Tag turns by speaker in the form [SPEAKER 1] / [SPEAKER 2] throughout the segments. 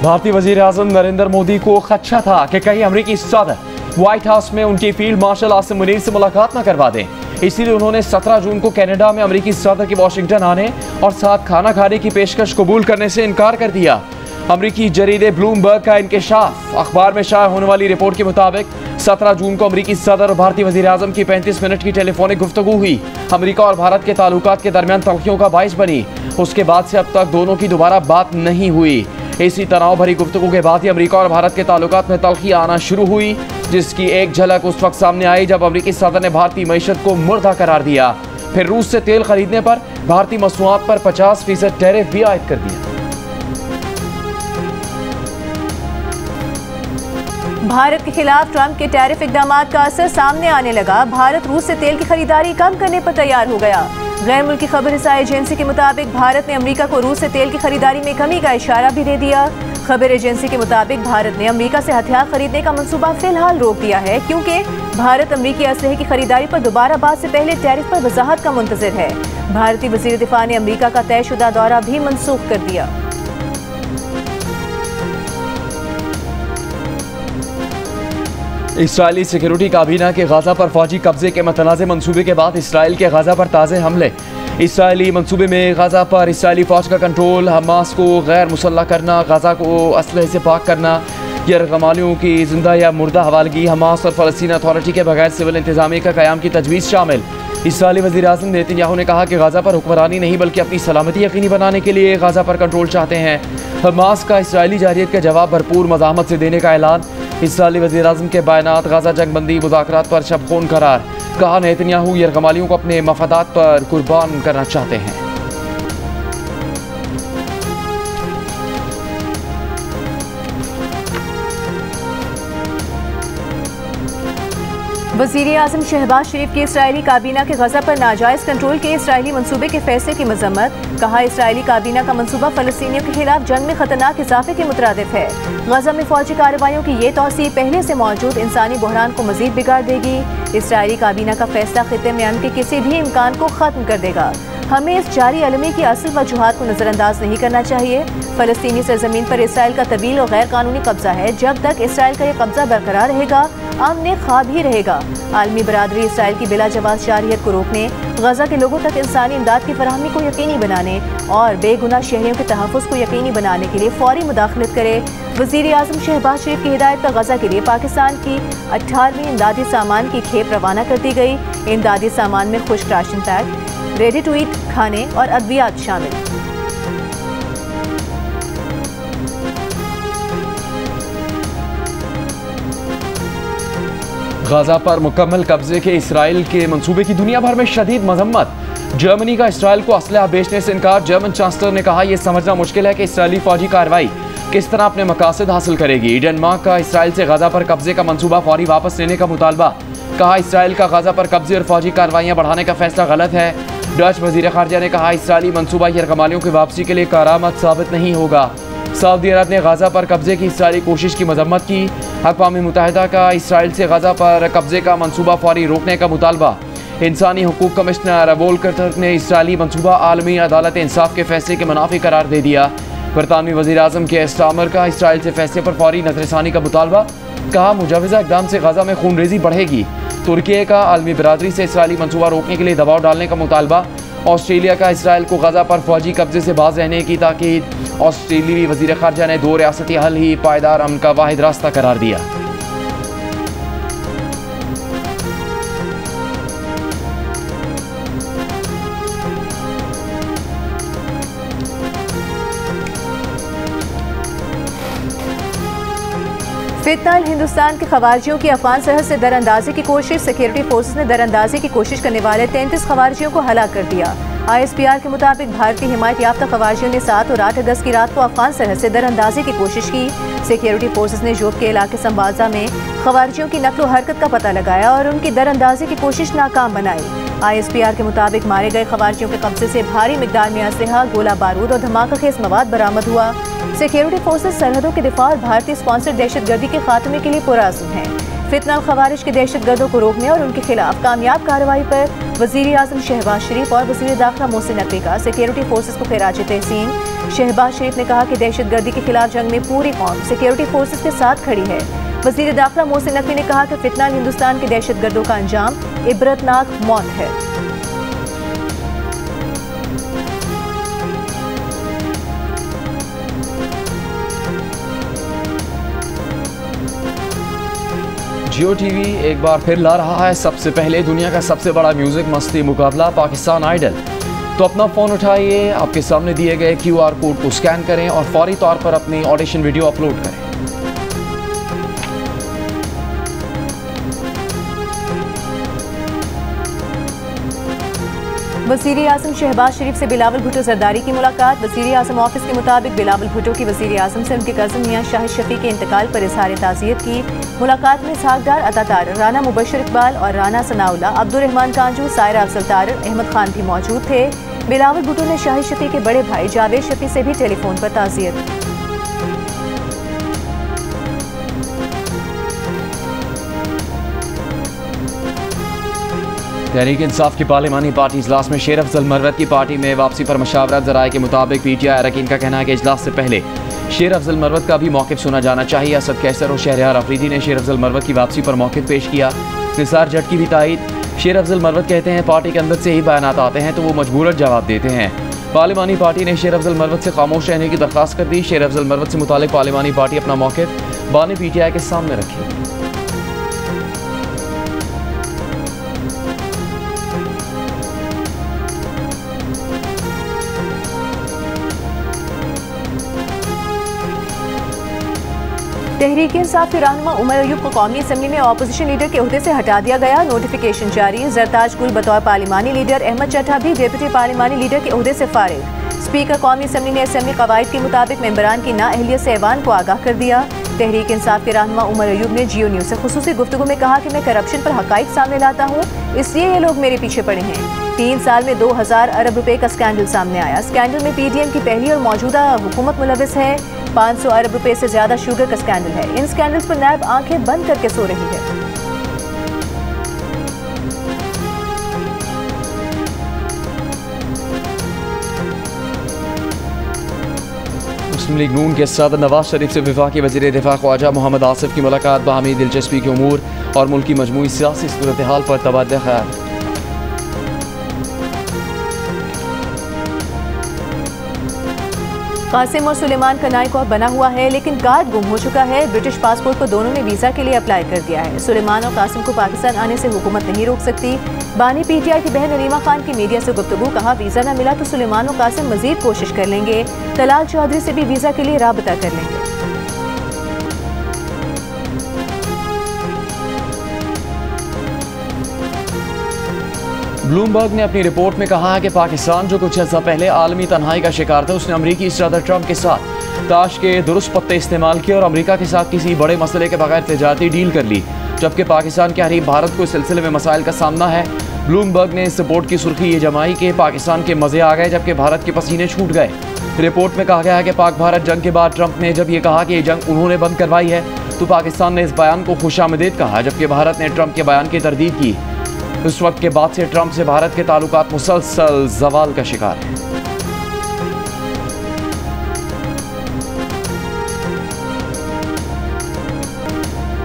[SPEAKER 1] भारतीय वजीर आज़म नरेंद्र मोदी को खदशा था कि कहीं अमरीकी सदर व्हाइट हाउस में उनकी फील्ड मार्शल आसिम मुनीर से मुलाकात न करवा दें। इसीलिए उन्होंने 17 जून को कनाडा में अमरीकी सदर के वाशिंगटन आने और साथ खाना खाने की पेशकश कबूल करने से इनकार कर दिया। अमरीकी जरीदे ब्लूमबर्ग का इंकशाफ अखबार में शाया होने वाली रिपोर्ट के मुताबिक 17 जून को अमरीकी सदर और भारतीय वजीर आज़म की 35 मिनट की टेलीफोनिक गुफ्तगू हुई। अमरीका और भारत के ताल्लुकात के दरमियान तल्खियों का बाइस बनी। उसके बाद से अब तक दोनों की दोबारा बात नहीं हुई। इसी तनाव भरी गुफ्तगू के बाद ही अमरीका और भारत के ताल्लुकात में तल्खी आना शुरू हुई, जिसकी एक झलक उस वक्त सामने आई जब अमरीकी सदर ने भारतीय मईशत को मुर्दा करार दिया। फिर रूस से तेल खरीदने पर भारतीय मसनूआत पर 50% टैरिफ भी आयद कर दिया।
[SPEAKER 2] भारत के खिलाफ ट्रंप के टैरिफ इकदामात का असर सामने आने लगा। भारत रूस से तेल की खरीदारी कम करने पर तैयार हो गया। गैर मुल्की खबर रसाई एजेंसी के मुताबिक भारत ने अमेरिका को रूस से तेल की खरीदारी में कमी का इशारा भी दे दिया। खबर एजेंसी के मुताबिक भारत ने अमेरिका से हथियार खरीदने का मंसूबा फिलहाल रोक दिया है, क्योंकि भारत अमेरिकी असलहे की खरीदारी पर दोबारा बात से पहले टैरिफ पर वजाहत का मुंतजिर है। भारतीय वजीर दिफा ने अमेरिका का तयशुदा दौरा भी मनसूख कर दिया।
[SPEAKER 1] इसराइली सिक्योरिटी काबीना के गाजा पर फौजी कब्जे के मतनाज़े मंसूबे के बाद इसराइल के गाजा पर ताज़े हमले। इसराइली मंसूबे में गाजा पर इसराइली फौज का कंट्रोल, हमास को गैर मुसल्लह करना, गाजा को असलहे से पाक करना, यरगमालियों की जिंदा या मुर्दा हवालगी, हमास और फ़लस्तीन अथॉरिटी के बगैर सिविल इंतजामिया का क़याम की तजवीज़ शामिल। इसराइली वज़ीर आज़म नेतन्याहू ने कहा कि गाजा पर हुक्मरानी नहीं बल्कि अपनी सलामती यकीनी बनाने के लिए गाजा पर कंट्रोल चाहते हैं। हमास का इसराइली जारियत का जवाब भरपूर मज़ाहमत से देने का ऐलान। इसराइली वज़ीर आज़म के बयानात गाजा जंग बंदी मुज़ाकरात पर शबखून करार। कहा नेतन्याहू यरगमालियों को अपने मफादात पर कुर्बान करना चाहते हैं।
[SPEAKER 2] वज़ीर आज़म शहबाज शरीफ की इसराइली काबीना के गजा पर नाजायज़ कंट्रोल के इसराइली मंसूबे के फैसले की मजम्मत। कहा इसराइली काबीना का मंसूबा फ़लस्तीनियों के खिलाफ जंग में खतरनाक इजाफे के मुतरादिफ है। गजा में फौजी कार्रवाइयों की ये तौसीह पहले से मौजूद इंसानी बहरान को मजीद बिगाड़ देगी। इसराइली काबीना का फैसला खित्ते में अमन के किसी भी इम्कान को खत्म कर देगा। हमें इस जारी अलमी की असल वजूहात को नज़रअंदाज नहीं करना चाहिए। फ़लस्तीनी सरजमीन पर इसराइल का तवील और गैर कानूनी कब्जा है। जब तक इसराइल का यह कब्जा बरकरार रहेगा, अमन ख्वाब ही रहेगा। आलमी बरादरी इसराइल की बिला जवाब जारियत को रोकने, गजा के लोगों तक इंसानी इमदाद की फराहमी को यकीनी बनाने और बेगुनाह शहरियों के तहफ़्फ़ुज़ को यकीनी बनाने के लिए फौरी मुदाखलत करे। वज़ीर आज़म शहबाज शरीफ की हिदायत पर गजा के लिए पाकिस्तान की 18वीं इमदादी सामान की खेप रवाना कर दी गई। इमदादी सामान में खुश्क राशन पैक, रेडी टू ईट खाने और अद्वियात शामिल।
[SPEAKER 1] गाजा पर मुकम्मल कब्जे के इसराइल के मंसूबे की दुनिया भर में शदीद मजम्मत। जर्मनी का इसराइल को असलहा बेचने से इनकार। जर्मन चांसलर ने कहा यह समझना मुश्किल है कि इसराइली फौजी कार्रवाई किस तरह अपने मकासद हासिल करेगी। डेनमार्क का इसराइल से गाजा पर कब्जे का मंसूबा फौरी वापस लेने का मुतालबा। कहा इसराइल का गाजा पर कब्जे और फौजी कार्रवाइयाँ बढ़ाने का फैसला गलत है। डच वजीर खारजा ने कहा इसराइली मंसूबा यरगमालियों की वापसी के लिए कारामद साबित नहीं होगा। सऊदी अरब ने गाजा पर कब्जे की इसराइली कोशिश की मजम्मत की। अक़वाम मुत्तहिदा का इसराइल से गाजा पर कब्जे का मंसूबा फौरी रोकने का मुतालबा। इंसानी हुकूक कमिश्नर वोल्कर ने इसराइली मंसूबा आलमी अदालत इंसाफ के फैसले के मुनाफी करार दे दिया। बरतानवी वज़ीर आज़म के स्टामर का इसराइल से फैसले पर फौरी नज़रसानी का मुतालबा। कहा मुजवज़ा इक़दाम से गाजा में खूनरेज़ी बढ़ेगी। तुर्की का आलमी बरादरी से इसराइली मंसूबा रोकने के लिए दबाव डालने का मुतालबा। ऑस्ट्रेलिया का इसराइल को गाजा पर फौजी कब्जे से बाज रहने की ताकीद। ऑस्ट्रेलियाई वज़ीर ख़ारजा ने 2 रियासती हल ही पायदार अमन का वाहिद रास्ता करार दिया।
[SPEAKER 2] फितनाल हिंदुस्तान के खवारिजियों की अफगान सरहद से दरअंदाजी की कोशिश। सिक्योरिटी फोर्सेस ने दरअंदाजी की कोशिश करने वाले 33 खवारिजियों को हलाक कर दिया। ISPR के मुताबिक भारतीय हिमायत याफ्ता खवारिजियों ने 7 और 8 अगस्त की रात को अफगान सरहद से दरअंदाजी की कोशिश की। सिक्योरिटी फोर्सेस ने जोब के इलाके संबाजा में खवारिजियों की नकलो हरकत का पता लगाया और उनकी दरअंदाजी की कोशिश नाकाम बनाई। ISPR के मुताबिक मारे गए खवारिजियों के कब्जे से भारी मिकदार में असलहा, गोला बारूद और धमाका खेज मवाद बरामद हुआ। सिक्योरिटी फोर्सेस सरहदों के दिफा और भारतीय स्पॉन्सर्ड दहशतगर्दी के खात्मे के लिए पुरअज़्म हैं। फितना और खवारिज के दहशत गर्दों को रोकने और उनके खिलाफ कामयाब कार्रवाई पर वज़ीर आज़म शहबाज शरीफ और वज़ीर दाखिला मोहसिन नकवी का सिक्योरिटी फोर्सेस को खिराज तहसीन। शहबाज शरीफ ने कहा कि दहशत गर्दी के खिलाफ जंग में पूरी कौम सिक्योरिटी फोर्सेस के साथ खड़ी है। वज़ीर दाखिला मोहसिन नकवी ने कहा कि फितना हिंदुस्तान के दहशत गर्दों का अंजाम इबरतनाक मौत है।
[SPEAKER 1] जियो टीवी एक बार फिर ला रहा है सबसे पहले दुनिया का सबसे बड़ा म्यूजिक मस्ती मुकाबला पाकिस्तान आइडल। तो अपना फ़ोन उठाइए, आपके सामने दिए गए QR कोड को स्कैन करें और फौरी तौर पर अपनी ऑडिशन वीडियो अपलोड करें।
[SPEAKER 2] वज़ीर आज़म शहबाज शरीफ से बिलावल भुट्टो जरदारी की मुलाकात। वज़ीर आज़म ऑफिस के मुताबिक बिलावल भुट्टो की वज़ीर आज़म से उनके कज़न मियां शाहिद शफी के इंतकाल पर इज़हार ताज़ियत की। मुलाकात में इसहाक डार, अता तारर, राना मुबशर इकबाल और राना सनाउल्लाह, अब्दुर्रहमान कांजू, सायरा अफजल तारर, अहमद खान भी मौजूद थे। बिलावल भुट्टो ने शाहिद शफी के बड़े भाई जावेद शफी से भी टेलीफोन पर ताज़ियत की।
[SPEAKER 1] तहरीक इंसाफ की पार्लिमानी पार्टी इजलास में शेर अफजल मरवत की पार्टी में वापसी पर मशावरत। ज़राए के मुताबिक PTI अरकान का कहना है कि इजलास से पहले शेर अफजल मरवत का भी मौक़िफ़ सुना जाना चाहिए। असद कैसर और शहरयार अफरीदी ने शेर अफजल मरवत की वापसी पर मौक़िफ़ पेश किया। निसार जट की भी तायद। शेर अफजल मरवत कहते हैं पार्टी के अंदर से ही बयानात आते हैं तो वो मजबूरन जवाब देते हैं। पार्लिमानी पार्टी ने शेर अफजल मरवत से खामोश रहने की दरख्वास्त कर दी। शेर अफजल मरवत से मुतालिक पार्लिमानी पार्टी अपना मौक़िफ़ बानी PTI के सामने रखेगी।
[SPEAKER 2] तहरीक इंसाफ के रहनुमा उमर अयूब को कौमी असम्बली में अपोजिशन लीडर के ओहदे से हटा दिया गया। नोटिफिकेशन जारी। जरताज गुल बतौर पार्लिमानी लीडर, अहमद चट्टा भी डिप्टी पार्लिमानी लीडर के ओहदे से फारिग। स्पीकर कौमी असम्बली ने असम्बली कवायद के मुताबिक मेंबरान की नाअहलियत से ऐवान को आगाह कर दिया। तहरीक इंसाफ के रहनुमा उमर अयूब ने जियो न्यूज़ से खुसूसी गुफ्तगू में कहा कि मैं करप्शन पर हकाइक सामने लाता हूँ, इसलिए ये लोग मेरे पीछे पड़े हैं। 3 साल में 2000 अरब रुपए का स्कैंडल सामने आया। स्कैंडल में PDM की पहली और मौजूदा हुकूमत मुलविस है। 500 अरब रुपए से ज्यादा शुगर का स्कैंडल है। इन स्कैंडल्स पर नैब आंखें बंद करके सो रही है।
[SPEAKER 1] मुस्लिम लीग नून के सदर नवाज शरीफ से वफाकी वज़ीर दिफा ख्वाजा मोहम्मद आसिफ की मुलाकात। बाहमी दिलचस्पी के उमूर और मुल्क की मजमूई सियासी सूरत हाल पर तबादला ख्याल।
[SPEAKER 2] कासिम और सुलेमान का नाई कॉर्ड बना हुआ है लेकिन कार्ड गुम हो चुका है। ब्रिटिश पासपोर्ट पर दोनों ने वीज़ा के लिए अप्लाई कर दिया है। सुलेमान और कासिम को पाकिस्तान आने से हुकूमत नहीं रोक सकती। बानी PTI की बहन नरीमा खान की मीडिया से गुफ्तगू। कहा वीज़ा न मिला तो सुलेमान और कासिम मजीद कोशिश कर लेंगे। तलाल चौधरी से भी वीज़ा के लिए राबता कर लेंगे।
[SPEAKER 1] ब्लूमबर्ग ने अपनी रिपोर्ट में कहा है कि पाकिस्तान जो कुछ अर्सा पहले आलमी तन्हाई का शिकार था, उसने अमरीकी सदर ट्रंप के साथ ताश के दुरुस्त पत्ते इस्तेमाल किए और अमरीका के साथ किसी बड़े मसले के बगैर तिजारती डील कर ली, जबकि पाकिस्तान के हरीफ भारत को इस सिलसिले में मसाइल का सामना है। ब्लूमबर्ग ने इस रिपोर्ट की सुर्खी ये जमाई कि पाकिस्तान के मजे आ गए जबकि भारत के पसीने छूट गए। रिपोर्ट में कहा गया है कि पाक भारत जंग के बाद ट्रंप ने जब ये कहा कि ये जंग उन्होंने बंद करवाई है तो पाकिस्तान ने इस बयान को खुशामदीद कहा, जबकि भारत ने ट्रंप के बयान की तरदीद की। उस वक्त के बाद से ट्रंप से भारत के ताल्लुकात मुसलसल जवाल का शिकार है।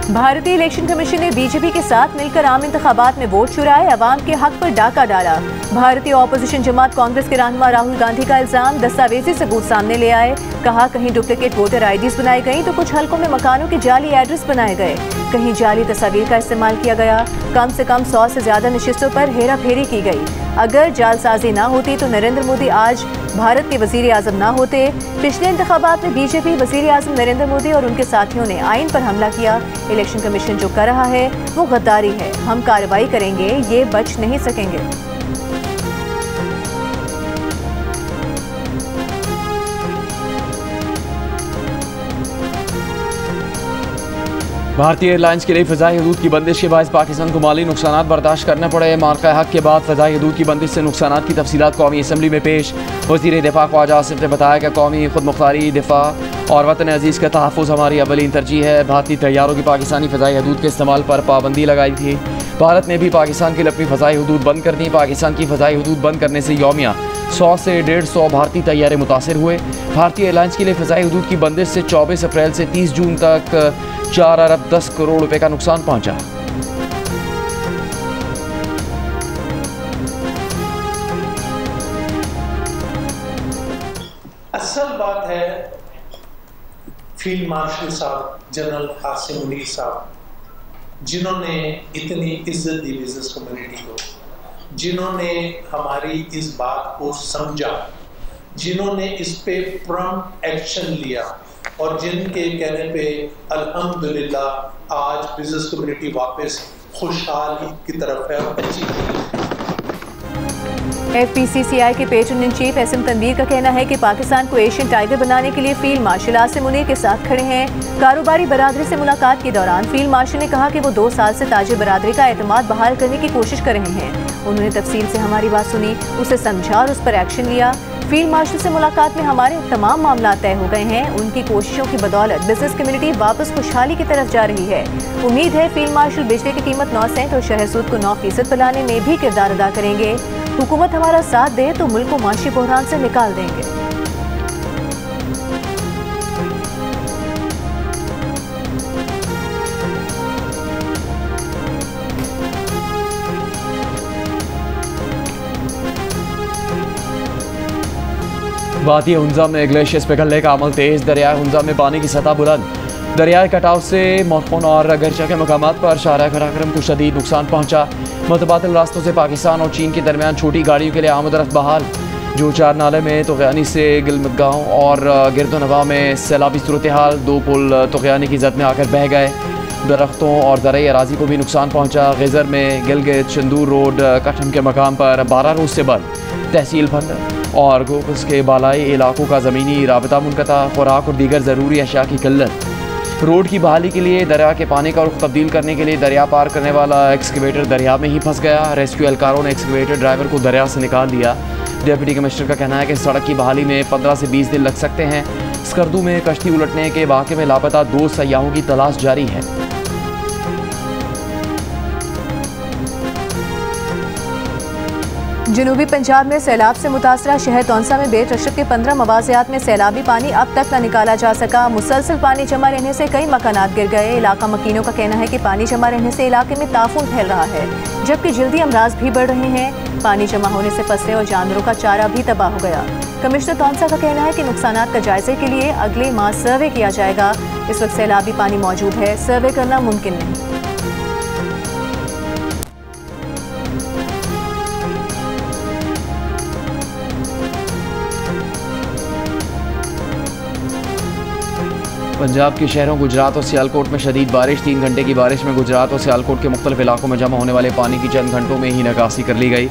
[SPEAKER 2] भारतीय इलेक्शन कमीशन ने बीजेपी के साथ मिलकर आम इंतखाबात में वोट चुराए, अवाम के हक पर डाका डाला। भारतीय ऑपोजिशन जमात कांग्रेस के रहनुमा राहुल गांधी का इल्जाम, दस्तावेजी सबूत सामने ले आए। कहा कहीं डुप्लीकेट वोटर IDs बनाई गई तो कुछ हलकों में मकानों के जाली एड्रेस बनाए गए, कहीं जाली तस्वीर का इस्तेमाल किया गया। कम से कम 100 से ज्यादा नशिस्तों पर हेरा फेरी की गई। अगर जालसाजी ना होती तो नरेंद्र मोदी आज भारत के वजीर आजम ना होते। पिछले इंतखाबात में बीजेपी, वजीर आजम नरेंद्र मोदी और उनके साथियों ने आइन पर हमला किया। इलेक्शन कमीशन जो कर रहा है वो गद्दारी है। हम कार्रवाई करेंगे, ये बच नहीं सकेंगे।
[SPEAKER 1] भारतीय एयरलाइंस के लिए फ़ज़ाई हदूद की बंदिश के बायस पाकिस्तान को माली नुकसान बर्दाश्त करने पड़े। मार्का हक के बाद फ़ज़ाई हदूद की बंदिश से नुकसान की तफसीलात कौमी असम्बली में पेश। वज़ीर दिफा ख्वाजा आसिफ ने बताया कि कौमी खुद मुख्तारी दिफा और वतन अजीज़ का तहफ़्फ़ुज़ हमारी अवलीन तरजीह है। भारतीय तैयारों की पाकिस्तानी फ़ज़ाई हदूद के इस्तेमाल पर पाबंदी लगाई थी। भारत ने भी पाकिस्तान के लिए अपनी फ़ज़ाई हदूद बंद कर दी। पाकिस्तान की फ़ज़ाई हदूद बंद करने से यौमिया 100 से 150 भारतीय तैयारे मुतासिर हुए। भारतीय एयरलाइंस के लिए फ़ज़ाई हदूद की बंदिश से 24 अप्रैल से 30 जून तक 4 अरब 10 करोड़ रुपए का नुकसान पहुँचा।
[SPEAKER 3] असल बात है फील्ड मार्शल साहब जनरल हासिम मुनीर साहब, जिन्होंने इतनी इज्जत दी बिजनेस कम्युनिटी को, जिन्होंने हमारी इस बात को समझा, जिन्होंने इस पे प्रॉम्प्ट एक्शन लिया और जिनके कहने पे अल्हम्दुलिल्लाह आज बिजनेस कम्युनिटी वापस खुशहाल की तरफ है और अच्छी।
[SPEAKER 2] FPCCI के patron in chief SM Tanveer का कहना है कि पाकिस्तान को एशियन टाइगर बनाने के लिए फील्ड मार्शल हासिम मुनीर के साथ खड़े हैं। कारोबारी बरादरी से मुलाकात के दौरान फील्ड मार्शल ने कहा कि वो 2 साल से ताजिर बरादरी का एतमाद बहाल करने की कोशिश कर रहे हैं। उन्होंने तफसील से हमारी बात सुनी, उसे समझा और उस पर एक्शन लिया। फील्ड मार्शल से मुलाकात में हमारे तमाम मामला तय हो गए हैं। उनकी कोशिशों की बदौलत बिजनेस कम्युनिटी वापस खुशहाली की तरफ जा रही है। उम्मीद है फील्ड मार्शल बिजली की कीमत 9 सेंट और शहर सूद को 9% पर लाने में भी किरदार अदा करेंगे। हुकूमत हमारा साथ दे तो मुल्क को माशी बहरान से निकाल देंगे।
[SPEAKER 1] वादी हुंजा में ग्लेशियर्स पिघलने का अमल तेज। दरियाए हुंजा में पानी की सतह बुलंद। दरियाए कटाव से मोरखोन और गर्चा के मकामात पर शाहरा कराक्रम को शदीद नुकसान पहुंचा। मुतबादिल रास्तों से पाकिस्तान और चीन के दरमियान छोटी गाड़ियों के लिए आमदरफ्त बहाल। जो 4 नाले में तुग़यानी से गिलमतगांव और गिरदोनवा में सैलाबी सूरत हाल। 2 पुल तुग़यानी की जद में आकर बह गए। दरख्तों और ज़रई अराजी को भी नुकसान पहुंचा। गज़र में गिलगित चंदूर रोड कठम के मकाम पर 12 रोज से बंद। तहसील फंड और गोपस के बालाई इलाकों का ज़मीनी राबता मुनक़ता। खुराक और दीगर ज़रूरी अशिया की किल्लत। रोड की बहाली के लिए दरिया के पानी का रुख तब्दील करने के लिए दरिया पार करने वाला एक्सकेवेटर दरिया में ही फंस गया। रेस्क्यू एहलकारों ने एक्सकेवेटर ड्राइवर को दरिया से निकाल दिया। डिप्टी कमिश्नर का कहना है कि सड़क की बहाली में 15 से 20 दिन लग सकते हैं। स्कर्दू में कश्ती उलटने के वाक़े में लापता 2 सयाहों की तलाश जारी है।
[SPEAKER 2] जनूबी पंजाब में सैलाब से मुतासरा शहर तौंसा में बेट रशक के 15 मवाज़ियात में सैलाबी पानी अब तक न निकाला जा सका। मुसलसल पानी जमा रहने से कई मकानात गिर गए। इलाका मकीनों का कहना है कि पानी जमा रहने से इलाके में ताफून फैल रहा है, जबकि जल्दी अमराज भी बढ़ रहे हैं। पानी जमा होने से फसलें और जानवरों का चारा भी तबाह हो गया। कमिश्नर तौंसा का कहना है कि नुकसानात का जायजे के लिए अगले माह सर्वे किया जाएगा। इस वक्त सैलाबी पानी मौजूद है, सर्वे करना मुमकिन नहीं।
[SPEAKER 1] पंजाब के शहरों गुजरात और सियालकोट में शदीद बारिश। 3 घंटे की बारिश में गुजरात और सियालकोट के मुख्तलिफ इलाकों में जमा होने वाले पानी की चंद घंटों में ही निकासी कर ली गई।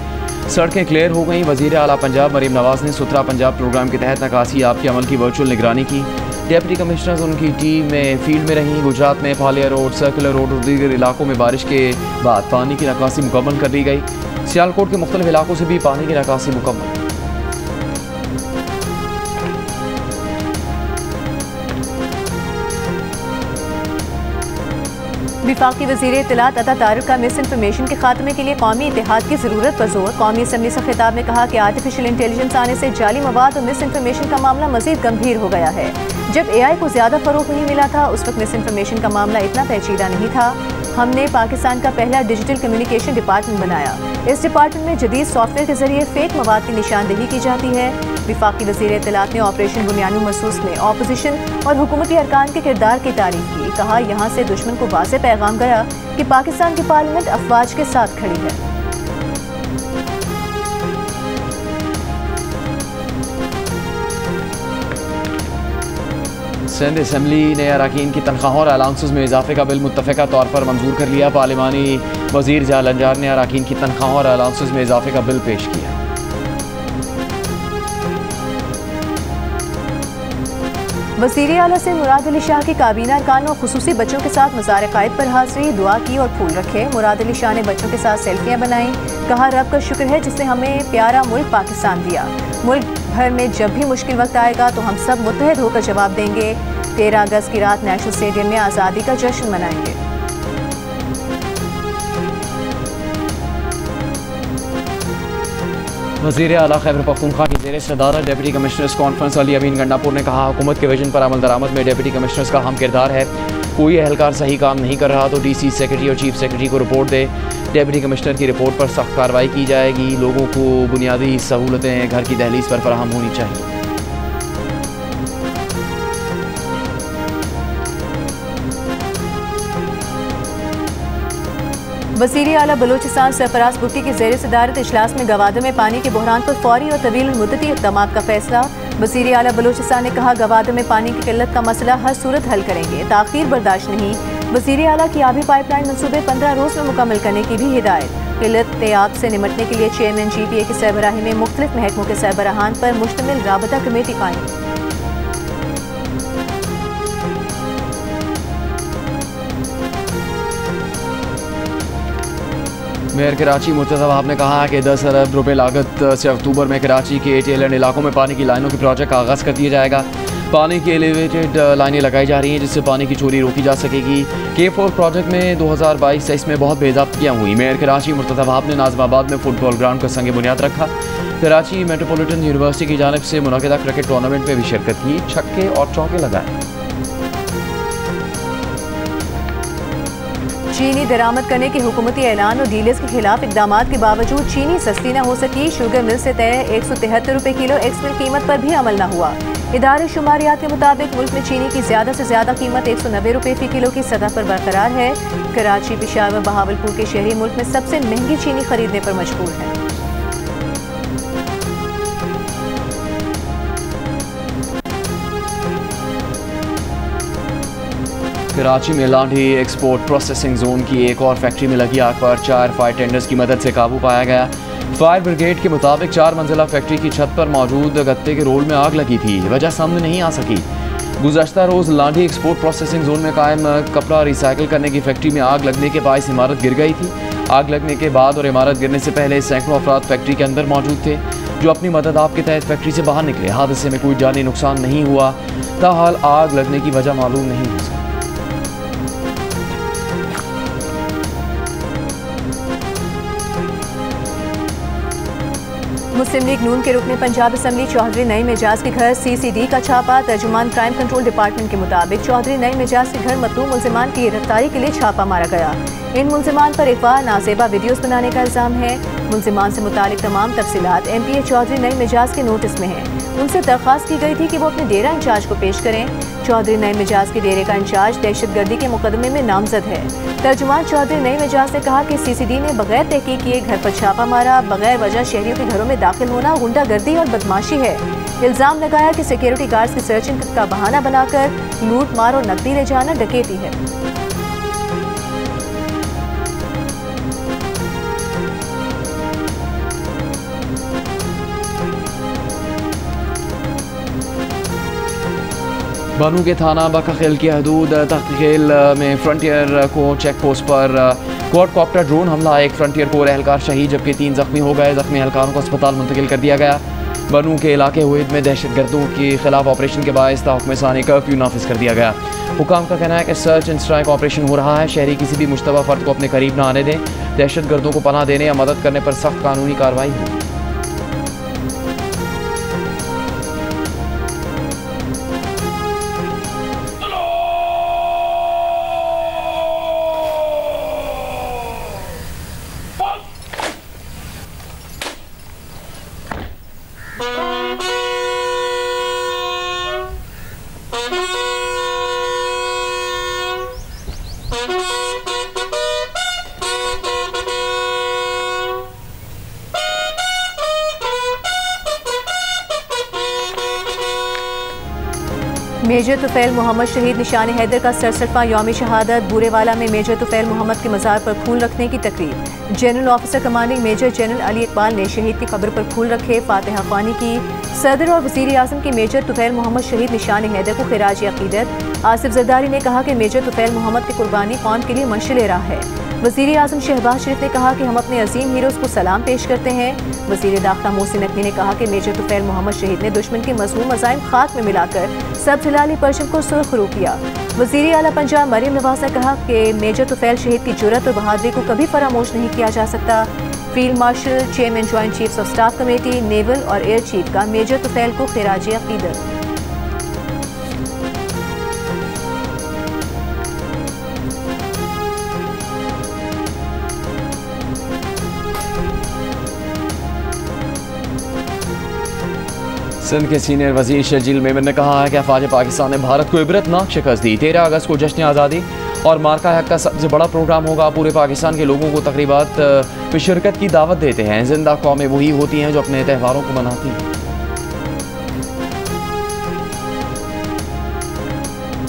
[SPEAKER 1] सड़कें क्लियर हो गई। वज़ीर आला पंजाब मरीम नवाज ने सुथरा पंजाब प्रोग्राम के तहत निकासी याब के अमल की वर्चुअल निगरानी की। डिप्टी कमिश्नर्स उनकी टीम में फील्ड में रहीं। गुजरात में फालिया रोड, सर्कुलर रोड और दीगर इलाकों में बारिश के बाद पानी की निकासी मुकम्मल कर ली गई। सियालकोट के मुख्तलिफ इलाकों से भी पानी की निकासी मुकम्मल।
[SPEAKER 2] वफाकी वज़ीर इत्तलात अता तारिक का मिस इन्फॉर्मेशन के खात्मे के लिए कौमी इत्तेहाद की ज़रूरत पर जोर। कौमी असम्बली से खिताब में कहा कि आर्टिफिशियल इंटेलिजेंस आने से जाली मवाद और मिस इन्फॉर्मेशन का मामला मज़ीद गंभीर हो गया है। जब AI को ज़्यादा फ़रोग़ नहीं मिला था उस वक्त मिस इन्फॉर्मेशन का मामला इतना पेचीदा नहीं था। हमने पाकिस्तान का पहला डिजिटल कम्युनिकेशन डिपार्टमेंट बनाया। इस डिपार्टमेंट में जदीद सॉफ्टवेयर के जरिए फेक मवाद की निशानदेही की जाती है। वफाकी वज़ीर इत्तलात ने ऑपरेशन बुनियादी महसूस में अपोजिशन और हुकूमती अरकान के किरदार की तारीफ की। कहा यहाँ से दुश्मन को वाज़ेह पैगाम गया कि पाकिस्तान की पार्लियामेंट अफवाज के साथ खड़ी है।
[SPEAKER 1] सिंध असम्बली ने अरकान की तनख्वाहों और अलाउंसेस में इजाफे का बिल मुत्तफ़िका तौर पर मंजूर कर लिया। पार्लिमानी वज़ीर जहाल अंजार ने अरकान की तनख्वाहों और अलाउंसेस में इजाफे का बिल पेश किया।
[SPEAKER 2] वज़ीर आला से मुराद अली शाह की काबीना अरकान और खुसूसी बच्चों के साथ मज़ार क़ायद पर हाज़िरी, दुआ की और फूल रखे। मुराद अली शाह ने बच्चों के साथ सेल्फियाँ बनाई। कहा रब का शुक्र है जिसने हमें प्यारा मुल्क पाकिस्तान दिया। मुल्क भर में जब भी मुश्किल वक्त आएगा तो हम सब मुत्तहद होकर जवाब देंगे। 13 अगस्त की रात नेशनल स्टेडियम में आज़ादी का जश्न मनाएंगे।
[SPEAKER 1] वज़ीर आला खैबर पख्तूनख्वा की ज़ेर सदारत डिप्टी कमिश्नर्स कॉन्फ्रेंस अली अमीन गंडापुर ने कहा, हुकूमत के विजन पर अमल दरामद में डिप्टी कमिश्नर्स का अहम किरदार है। कोई एहलकार सही काम नहीं कर रहा तो DC सेक्रेटरी और चीफ सेक्रेटरी को रिपोर्ट दे। डिप्टी कमिश्नर की रिपोर्ट पर सख्त कार्रवाई की जाएगी। लोगों को बुनियादी सहूलतें घर की दहलीज पर फराहम होनी चाहिए।
[SPEAKER 2] वज़ीर आला बलूचिस्तान सरफराज भुट्टी की ज़ेर सदारत इजलास में गवादों में पानी के बहरान पर फौरी और तवील मुद्दती इक़दाम का फैसला। वज़ीर आला बलूचिस्तान ने कहा, गवादों में पानी की किल्लत का मसला हर सूरत हल करेंगे, ताख़ीर बर्दाश्त नहीं। वज़ीर आला की आबी पाइपलाइन मनसूबे 15 रोज़ में मुकम्मल करने की भी हिदायत। किल्लत आब से निमटने के लिए चेयरमैन GPA की सरबराही में मुख्तलिफ महकमों के सरबराहान पर मुश्तमिल राबता कमेटी कायम।
[SPEAKER 1] मेयर कराची मुर्तज़ा वहाब ने कहा कि 10 अरब रुपए लागत से अक्टूबर में कराची के ATLN इलाकों में पानी की लाइनों के प्रोजेक्ट का आगाज़ कर दिया जाएगा। पानी की एलिवेटेड लाइनें लगाई जा रही हैं जिससे पानी की चोरी रोकी जा सकेगी। K4 प्रोजेक्ट में 2022-23 में बहुत बेज़ाब्तियाँ हुई। मेयर कराची मुर्तज़ा वहाब ने नाज़िमाबाद में फुटबॉल ग्राउंड का संग बुनियाद रखा। कराची मेट्रोपॉलिटन यूनिवर्सिटी की जानिब से मुनक़िदा क्रिकेट टूर्नामेंट में भी शिरकत की, छक्के और चौके लगाए।
[SPEAKER 2] चीनी दरामद करने के हुकूमती ऐलान और डीलर्स के खिलाफ इकदाम के बावजूद चीनी सस्ती न हो सकी। शुगर मिल से तय 173 रुपये किलो एक्स मिल कीमत पर भी अमल न हुआ। इदारे शुमारियात के मुताबिक मुल्क में चीनी की ज़्यादा से ज़्यादा कीमत 190 रुपये फ़ी किलो की सतह पर बरकरार है। कराची, पेशावर, बहावलपुर के शहरी मुल्क में सबसे महंगी चीनी खरीदने पर मजबूर हैं।
[SPEAKER 1] कराची में लांढी एक्सपोर्ट प्रोसेसिंग जोन की एक और फैक्ट्री में लगी आग पर 4 फायर टेंडर्स की मदद से काबू पाया गया। फायर ब्रिगेड के मुताबिक 4 मंजिला फैक्ट्री की छत पर मौजूद गत्ते के रोल में आग लगी थी, वजह सामने नहीं आ सकी। गुज़श्ता रोज़ लांढी एक्सपोर्ट प्रोसेसिंग जोन में कायम कपड़ा रिसाइकिल करने की फैक्ट्री में आग लगने के बायस इमारत गिर गई थी। आग लगने के बाद और इमारत गिरने से पहले सैकड़ों अफराद फैक्ट्री के अंदर मौजूद थे जो अपनी मदद आप के तहत फैक्ट्री से बाहर निकले। हादसे में कोई जानी नुकसान नहीं हुआ। ताहाल आग लगने की वजह मालूम नहीं हो सकी।
[SPEAKER 2] मुस्लिम लीग नून के रुकने पंजाब असम्बली चौधरी नईम एजाज के घर CCD का छापा। तर्जुमान क्राइम कंट्रोल डिपार्टमेंट के मुताबिक चौधरी नईम एजाज के घर मतलूब मुल्जिमान की गिरफ्तारी के लिए छापा मारा गया। इन मुल्जिमान पर अगवा, नाजेबा वीडियोस बनाने का इल्ज़ाम है। मुल्जिमान से मुतालिक तमाम तफसीलात MPA चौधरी नईम एजाज के नोटिस में हैं। उनसे दरख्वास्त की गई थी कि वो अपने डेरा इंचार्ज को पेश करें। चौधरी नईम एजाज के डेरे का इंचार्ज दहशतगर्दी के मुकदमे में नामजद है। तर्जुमान चौधरी नईम एजाज ने कहा कि CCD ने बगैर तहकीक किए घर पर छापा मारा। बगैर वजह शहरियों के घरों में दाखिल होना गुंडागर्दी और बदमाशी है। इल्ज़ाम लगाया कि सिक्योरिटी गार्ड्स की सर्चिंग का बहाना बनाकर लूट मार और नकदी ले जाना डकैती है।
[SPEAKER 1] बानू के थाना बकाखेल की हदूद तख्तखेल में फ्रंटियर को चेक पोस्ट पर क्वाडकॉप्टर ड्रोन हमला। एक फ्रंटियर कोर एहलकार शहीद जबकि 3 जख्मी हो गए। जख्मी एहलकारों को अस्पताल मुंतकिल कर दिया गया। बनू के इलाके हुईद में दहशतगर्दों के खिलाफ ऑपरेशन के बायस हुक्म सानी कर्फ्यू नाफिज कर दिया गया। हुकाम का कहना है कि सर्च एंड स्ट्राइक ऑपरेशन हो रहा है। शहरी किसी भी मुश्तबा फर्द को अपने करीब न आने दें। दहशतगर्दों को पनाह देने या मदद करने पर सख्त कानूनी कार्रवाई होगी।
[SPEAKER 2] मेजर तुफैल मोहम्मद शहीद निशान हैदर का 67वां यौम शहादत। बूरेवाला में मेजर तुफैल मोहम्मद के मज़ार पर फूल रखने की तकरीब। General officer commanding major general Ali Iqbal ने शहीद की कब्र पर फूल रखे, फातिहा ख्वानी की। सदर और वज़ीर आज़म की मेजर तुफैल मोहम्मद शहीद निशान हैदर को खिराज अक़ीदत। आसिफ जरदारी ने कहा कि मेजर तुफैल मोहम्मद की कुर्बानी कौम के लिए मशाल राह है। वज़ीर आज़म शहबाज शरीफ ने कहा कि हम अपने अजीम हीरोज़ को सलाम पेश करते हैं। वज़ीर दाखिला मोहसिन नकवी ने कहा कि मेजर तुफैल मोहम्मद शहीद ने दुश्मन के मज़मूम अज़ाइम खाक में मिलाकर सब्ज़ हिलाली परचम को सुर्खरू किया। वज़ीर आला पंजाब मरियम नवाज ने कहा कि मेजर तुफैल शहीद की जुर्रत और बहादुरी को कभी फरामोश नहीं किया जा सकता। Field marshal, chairman joint chiefs of staff committee, naval और एयर चीफ का मेजर तुफैल को खिराज अक़ीदत।
[SPEAKER 1] सिंध के सीनियर वजीर शर्जील मेमन ने कहा है कि अफवाज पाकिस्तान ने भारत को इबरतनाक शिकस्त दी। 13 अगस्त को जश्न आज़ादी और मार्का हक का सबसे बड़ा प्रोग्राम होगा। पूरे पाकिस्तान के लोगों को तकरीबात में शिरकत की दावत देते हैं। जिंदा कौमें वही होती हैं जो अपने त्योहारों को मनाती हैं।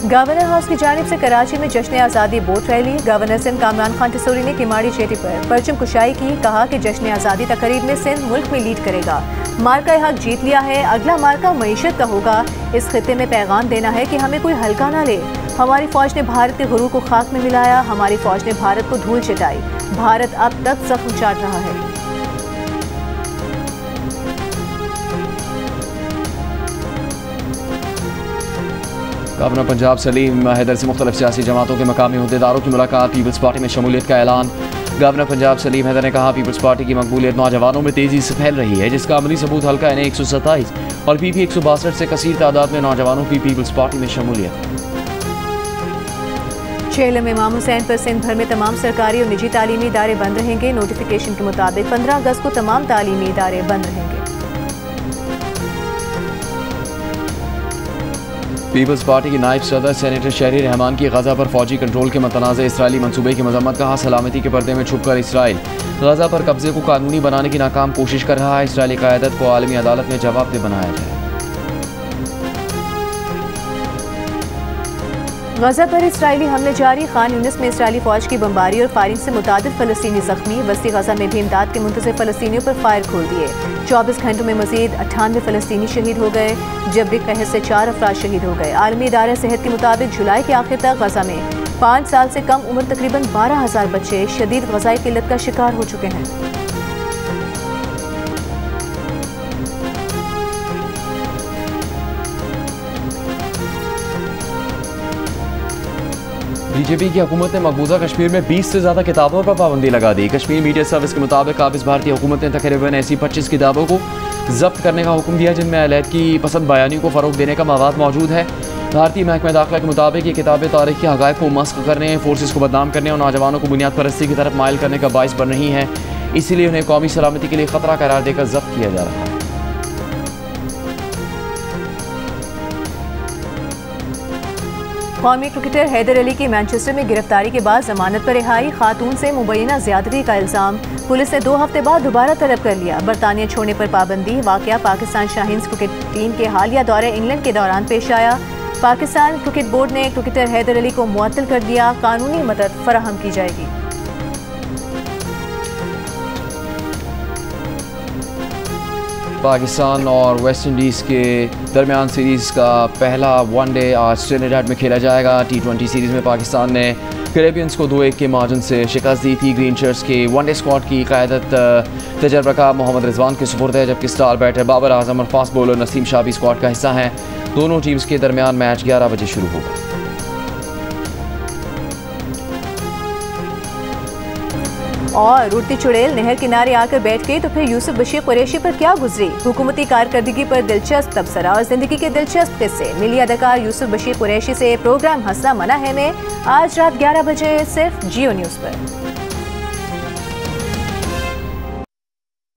[SPEAKER 2] गवर्नर हाउस की जानिब से कराची में जश्न आज़ादी boat rally. Governor Sindh Kamran Khan Tessori ने किमाड़ी चेटी पर परचम कुशाई की। कहा कि जश्न आज़ादी तकरीब में सिंध मुल्क में लीड करेगा। मार्का हक जीत लिया है, अगला मार्का मईशत का होगा। इस खित्ते में पैगाम देना है कि हमें कोई हल्का ना ले। हमारी फौज ने भारत के गुरूर को खाक में मिलाया। हमारी फौज ने भारत को धूल चटाई। भारत अब तक जख्म चाट रहा है।
[SPEAKER 1] गवर्नर पंजाब सलीम हैदर से मुख्तलिफ सियासी जमातों के मकामी अहदेदारों की मुलाकात। पीपल्स पार्टी में शमूलियत का ऐलान। गवर्नर पंजाब सलीम हैदर ने कहा पीपल्स पार्टी की मकबूलियत नौजवानों में तेजी से फैल रही है, जिसका अमली सबूत हल्का NA 127 और PP 162 से कसीर तादाद में नौजवानों की पीपल्स पार्टी में शमूलियत।
[SPEAKER 2] चेहलम इमाम हुसैन पर सिंध भर में तमाम सरकारी और निजी तालीमी इदारे बंद रहेंगे। नोटिफिकेशन के मुताबिक 15 अगस्त को तमाम तालीमी इदारे बंद रहेंगे।
[SPEAKER 1] पीपल्स पार्टी की नायब सदर सेनेटर शहरी रहमान की गजा पर फौजी कंट्रोल के मतनाज़ इसराइली मनसूबे की मजम्मत। कहा सलामती के पर्दे में छुपकर इसराइल गजा पर कब्जे को कानूनी बनाने की नाकाम कोशिश कर रहा है। इसराइली क़यादत को आलमी अदालत में जवाबदेह बनाया जाए।
[SPEAKER 2] गजा पर इसराइली हमले जारी। खान यूनिस में इसराइली फौज की बमबारी और फायरिंग से मुतादिद फलस्तीनी जख्मी। वस्ती गजा में भी इमदाद के मुंतज़िर फलस्तीनियों पर फायर खोल दिए। 24 घंटों में मजीद 98 फलस्तीनी शहीद हो गए। जबरी कहर से 4 अफराद शहीद हो गए। आलमी इदारे सेहत के मुताबिक जुलाई के आखिर तक गजा में 5 साल से कम उम्र तकरीबन 12,000 बच्चे शदीद ग़ज़ाई किल्लत का शिकार हो चुके हैं।
[SPEAKER 1] बीजेपी की हुकूमत ने मकबूजा कश्मीर में 20 से ज़्यादा किताबों पर पाबंदी लगा दी। कश्मीर मीडिया सर्विस के मुताबिक काबिज भारतीय हुकूमत ने तकरीबन ऐसी 25 किताबों को जब्त करने का हुक्म दिया जिनमें अलहद की पसंद बयानी को फ़रोग देने का मवाद मौजूद है। भारतीय महकमा दाखिला के मुताबिक ये किताबें तारीख के हक़ाइक़ को मस्ख़ करने, फोर्सेस को बदनाम करने और नौजवानों को बुनियाद परस्ती की तरफ माइल करने का बाइस बन रही हैं। इसीलिए उन्हें कौमी सलामती के लिए ख़तरा करार देकर जब्त किया जा रहा है।
[SPEAKER 2] कौमी क्रिकेटर हैदर अली की मैनचेस्टर में गिरफ्तारी के बाद जमानत पर रिहाई। खातून से मुबैना ज्यादती का इल्ज़ाम। पुलिस ने 2 हफ्ते बाद दोबारा तलब कर लिया। बरतानिया छोड़ने पर पाबंदी। वाक़या पाकिस्तान शाहीन्स क्रिकेट टीम के हालिया दौरे इंग्लैंड के दौरान पेश आया। पाकिस्तान क्रिकेट बोर्ड ने क्रिकेटर हैदर अली को मुअत्तल कर दिया। कानूनी मदद फराहम की जाएगी।
[SPEAKER 1] पाकिस्तान और वेस्ट इंडीज़ के दरमियान सीरीज़ का पहला वनडे आज ट्रिनिडाड में खेला जाएगा। T20 सीरीज़ में पाकिस्तान ने कैरेबियंस को 2-1 के मार्जिन से शिकस्त दी थी। ग्रीन शर्ट्स के वनडे स्क्वाड की क़यादत तजर्बाकार मोहम्मद रिजवान के सुपुर्द है, जबकि स्टार बैटर बाबर आजम और फास्ट बॉलर नसीम शाह भी स्क्वाड का हिस्सा हैं। दोनों टीम्स के दरमियान मैच 11 बजे शुरू होगा।
[SPEAKER 2] और उड़ती चुड़ैल नहर किनारे आकर बैठ गई तो फिर यूसुफ बशीर कुरैशी पर क्या गुजरी। हुकूमती कारकर्दगी पर दिलचस्प तबसरा और जिंदगी के दिलचस्प किस्से। मिली अदाकार यूसुफ बशीर कुरैशी से प्रोग्राम हंसना मना है में आज रात 11 बजे सिर्फ जियो न्यूज़ पर।